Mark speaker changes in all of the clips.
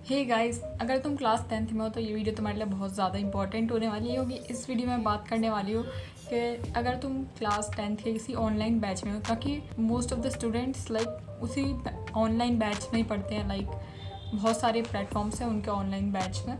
Speaker 1: Hey guys, अगर तुम class 10th में हो तो ये वीडियो तुम्हारे लिए बहुत ज़्यादा इंपॉर्टेंट होने वाली है, क्योंकि इस वीडियो में बात करने वाली हूँ कि अगर तुम क्लास 10th के किसी ऑनलाइन बैच में हो, ताकि most of the students like उसी ऑनलाइन बैच में ही पढ़ते हैं। लाइक बहुत सारे प्लेटफॉर्म्स हैं उनके ऑनलाइन बैच में।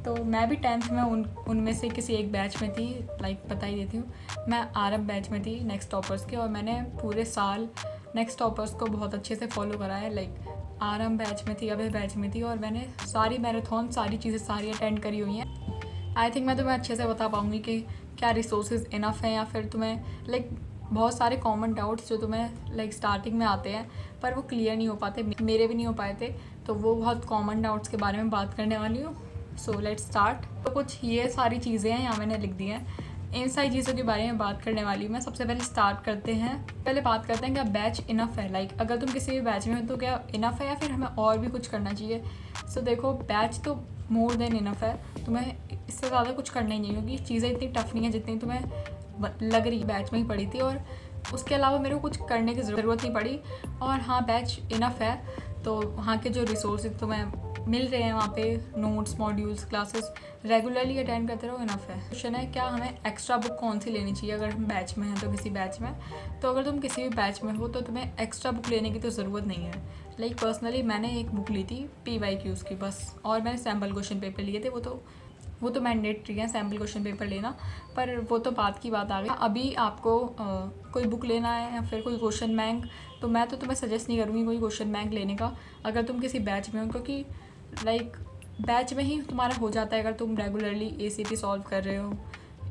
Speaker 1: तो मैं भी 10th में उनमें से किसी एक बैच में थी। लाइक बता ही देती हूँ, मैं आरब बैच में थी नेक्स्ट टॉपर्स के, और मैंने पूरे साल नेक्स्ट टॉपर्स को बहुत अच्छे से फॉलो करा है। लाइक आरम बैच में थी, अभी बैच में थी, और मैंने सारी मैराथन सारी चीज़ें सारी अटेंड करी हुई हैं। आई थिंक मैं तुम्हें अच्छे से बता पाऊँगी कि क्या रिसोर्सेज इनफ हैं, या फिर तुम्हें लाइक बहुत सारे कॉमन डाउट्स जो तुम्हें लाइक स्टार्टिंग में आते हैं पर वो क्लियर नहीं हो पाते, मेरे भी नहीं हो पाए थे। तो वो बहुत कॉमन डाउट्स के बारे में बात करने वाली हूँ। So let's start. तो कुछ ये सारी चीज़ें हैं यहाँ मैंने लिख दी हैं, इन सारी चीज़ों के बारे में बात करने वाली हूँ मैं। सबसे पहले स्टार्ट करते हैं, पहले बात करते हैं क्या बैच इनफ है। लाइक अगर तुम किसी भी बैच में हो तो क्या इनफ है या फिर हमें और भी कुछ करना चाहिए। सो देखो, बैच तो मोर देन इनफ है, तुम्हें इससे ज़्यादा कुछ करना ही नहीं, क्योंकि चीज़ें इतनी टफ नहीं है जितनी तुम्हें लग रही बैच में ही पड़ी थी, और उसके अलावा मेरे को कुछ करने की ज़रूरत नहीं पड़ी। और हाँ, बैच इनफ है, तो वहाँ के जो रिसोर्स तुम्हें मिल रहे हैं वहाँ पे, notes, modules, classes regularly attend करते रहो, इनफ है। क्वेश्चन है क्या हमें एक्स्ट्रा बुक कौन सी लेनी चाहिए अगर हम बैच में हैं तो किसी बैच में। तो अगर तुम किसी भी बैच में हो तो तुम्हें एक्स्ट्रा बुक लेने की तो ज़रूरत नहीं है। लाइक पर्सनली मैंने एक बुक ली थी PYQs की बस, और मैंने सैम्पल क्वेश्चन पेपर लिए थे। वो तो मैंडेटरी है सैम्पल क्वेश्चन पेपर लेना, पर वो तो बात की बात आ गई। अभी आपको कोई बुक लेना है या फिर कोई क्वेश्चन बैंक, तो मैं तो तुम्हें सजेस्ट नहीं करूँगी कोई क्वेश्चन बैंक लेने का अगर तुम किसी बैच में हो, क्योंकि लाइक बैच में ही तुम्हारा हो जाता है अगर तुम रेगुलरली ACT सॉल्व कर रहे हो।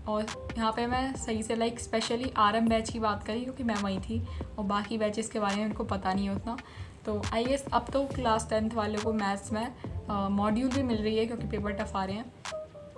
Speaker 1: और यहाँ पे मैं सही से लाइक स्पेशली RM बैच की बात करी, क्योंकि मैं वहीं थी, और बाकी बैचेस के बारे में उनको पता नहीं है उतना। तो आई गेस अब तो क्लास 10th वालों को मैथ्स में मॉड्यूल भी मिल रही है, क्योंकि पेपर टफ आ रहे हैं।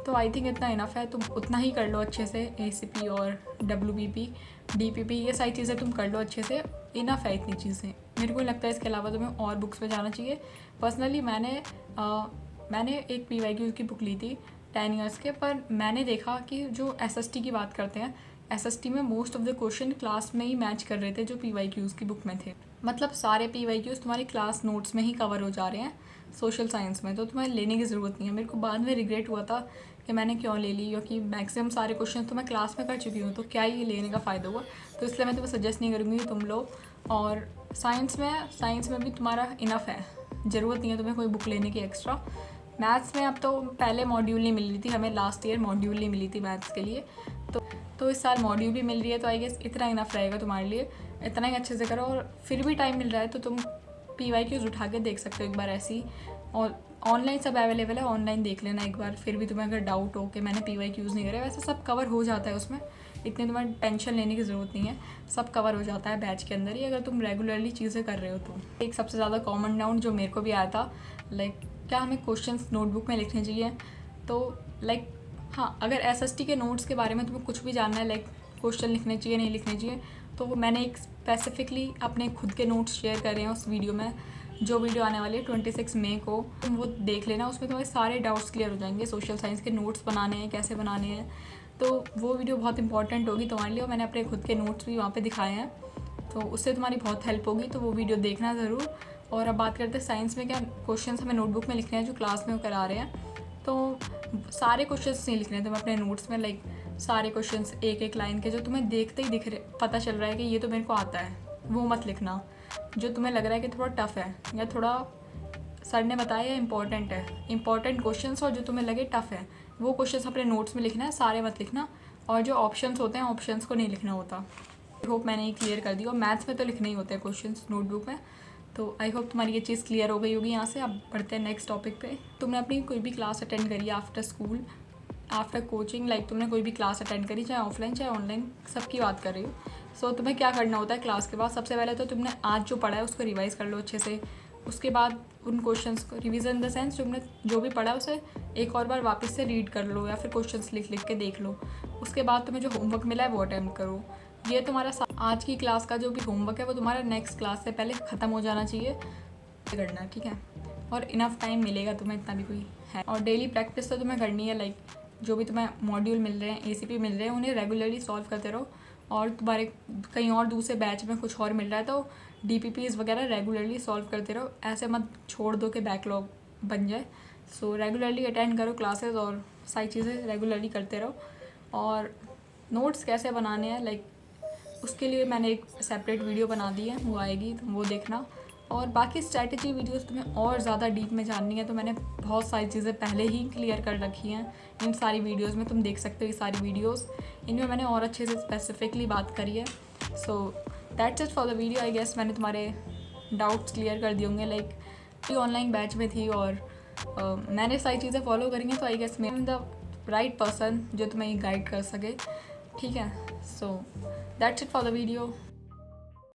Speaker 1: तो आई थिंक इतना इनफ है, तुम उतना ही कर लो अच्छे से। ACP और WBP, DPP, ये सारी चीज़ें तुम कर लो अच्छे से, इनफ है इतनी चीज़ें। मेरे को लगता है इसके अलावा तुम्हें और बुक्स पे जाना चाहिए। पर्सनली मैंने एक PYQ की बुक ली थी 10 ईयर्स के, पर मैंने देखा कि जो SST की बात करते हैं, SST में most of the question class में ही मैच कर रहे थे जो PYQs की बुक में थे। मतलब सारे PYQs तुम्हारी क्लास नोट्स में ही कवर हो जा रहे हैं सोशल साइंस में, तो तुम्हें लेने की ज़रूरत नहीं है। मेरे को बाद में रिग्रेट हुआ था कि मैंने क्यों ले ली, क्योंकि मैक्सिमम सारे क्वेश्चन तो मैं क्लास में कर चुकी हूँ, तो क्या ही लेने का फ़ायदा हुआ। तो इसलिए मैं तुम्हें सजेस्ट नहीं करूँगी कि तुम लो। और साइंस में भी तुम्हारा इनफ है, ज़रूरत नहीं है तुम्हें कोई बुक लेने की एक्स्ट्रा। मैथ्स में अब तो पहले मॉड्यूल नहीं मिल रही थी हमें, लास्ट ईयर मॉड्यूल नहीं मिली थी मैथ्स के लिए, तो इस साल मॉड्यूल भी मिल रही है। तो आई गेस इतना इनफ रहेगा तुम्हारे लिए, इतना ही अच्छे से करो। और फिर भी टाइम मिल रहा है तो तुम PYQs उठा के देख सकते हो एक बार ऐसी, और ऑनलाइन सब अवेलेबल है, ऑनलाइन देख लेना एक बार। फिर भी तुम्हें अगर डाउट हो कि मैंने PYQs नहीं करे, वैसे सब कवर हो जाता है उसमें, इतनी तुम्हें टेंशन लेने की ज़रूरत नहीं है, सब कवर हो जाता है बैच के अंदर ही, अगर तुम रेगुलरली चीज़ें कर रहे हो तो। एक सबसे ज़्यादा कॉमन डाउट जो मेरे को भी आया था, लाइक क्या हमें क्वेश्चंस नोटबुक में लिखने चाहिए। तो लाइक हाँ, अगर SST के नोट्स के बारे में तुम्हें कुछ भी जानना है, लाइक क्वेश्चन लिखने चाहिए नहीं लिखने चाहिए, तो मैंने एक स्पेसिफिकली अपने खुद के नोट्स शेयर कर रहे हैं उस वीडियो में, जो वीडियो आने वाली है 26 मई को, तुम वो देख लेना। उसमें तुम्हारे सारे डाउट्स क्लियर हो जाएंगे, सोशल साइंस के नोट्स बनाने हैं, कैसे बनाने हैं। तो वो वीडियो बहुत इंपॉर्टेंट होगी तुम्हारे लिए, और मैंने अपने खुद के नोट्स भी वहाँ पे दिखाए हैं, तो उससे तुम्हारी बहुत हेल्प होगी, तो वो वीडियो देखना ज़रूर। और अब बात करते हैं साइंस में क्या क्वेश्चन हमें नोटबुक में लिखने हैं जो क्लास में करा रहे हैं। तो सारे क्वेश्चंस नहीं लिखने तुम्हें अपने नोट्स में, लाइक सारे क्वेश्चंस एक एक लाइन के जो तुम्हें देखते ही दिख रहे, पता चल रहा है कि ये तो मेरे को आता है, वो मत लिखना। जो तुम्हें लग रहा है कि थोड़ा टफ है या थोड़ा सर ने बताया या इंपॉर्टेंट है, इंपॉर्टेंट क्वेश्चंस, और जो तुम्हें लगे टफ है वो क्वेश्चंस अपने नोट्स में लिखना है, सारे मत लिखना। और जो ऑप्शंस होते हैं ऑप्शंस को नहीं लिखना होता। आई होप मैंने ये क्लियर कर दी। और मैथ्स में तो लिखने ही होते हैं क्वेश्चंस नोटबुक में। तो आई होप तुम्हारी ये चीज़ क्लियर हो गई होगी। यहाँ से अब बढ़ते हैं नेक्स्ट टॉपिक पे। तुमने अपनी कोई भी क्लास अटेंड करी after school, after coaching, like तुमने कोई भी क्लास अटेंड करी, चाहे ऑफलाइन चाहे ऑनलाइन, सबकी बात कर रही हूँ। सो तुम्हें क्या करना होता है क्लास के बाद, सबसे पहले तो तुमने आज जो पढ़ा है उसको रिवाइज़ कर लो अच्छे से। उसके बाद उन क्वेश्चंस को रिवीजन इन द सेंस तुमने जो भी पढ़ा है उसे एक और बार वापस से रीड कर लो, या फिर क्वेश्चंस लिख लिख के देख लो। उसके बाद तुम्हें जो होमवर्क मिला है वो अटेम्प्ट करो। ये तुम्हारा आज की क्लास का जो भी होमवर्क है वो तुम्हारा नेक्स्ट क्लास से पहले ख़त्म हो जाना चाहिए करना, ठीक है। और इनफ टाइम मिलेगा तुम्हें, इतना भी कोई है। और डेली प्रैक्टिस तो तुम्हें करनी है, लाइक जो भी तुम्हें मॉड्यूल मिल रहे हैं, ACP मिल रहे हैं, उन्हें रेगुलरली सॉल्व करते रहो। और तुम्हारे कहीं और दूसरे बैच में कुछ और मिल रहा है तो DPPs वगैरह रेगुलरली सॉल्व करते रहो। ऐसे मत छोड़ दो कि बैकलॉग बन जाए। सो रेगुलरली अटेंड करो क्लासेस और सारी चीज़ें रेगुलरली करते रहो। और नोट्स कैसे बनाने हैं लाइक उसके लिए मैंने एक सेपरेट वीडियो बना दी है, वो आएगी, तुम वो देखना। और बाकी स्ट्रैटेजी वीडियोस तुम्हें और ज़्यादा डीप में जाननी है तो मैंने बहुत सारी चीज़ें पहले ही क्लियर कर रखी हैं इन सारी वीडियोस में, तुम देख सकते हो ये सारी वीडियोस, इनमें मैंने और अच्छे से स्पेसिफिकली बात करी है। So that's it for the video. I guess मैंने तुम्हारे डाउट्स क्लियर कर दिए होंगे। लाइक ये ऑनलाइन बैच में थी और मैंने सारी चीज़ें फॉलो करी हैं, तो आई गेस मैं द राइट पर्सन जो तुम्हें गाइड कर सके। ठीक है, so that's it for the video.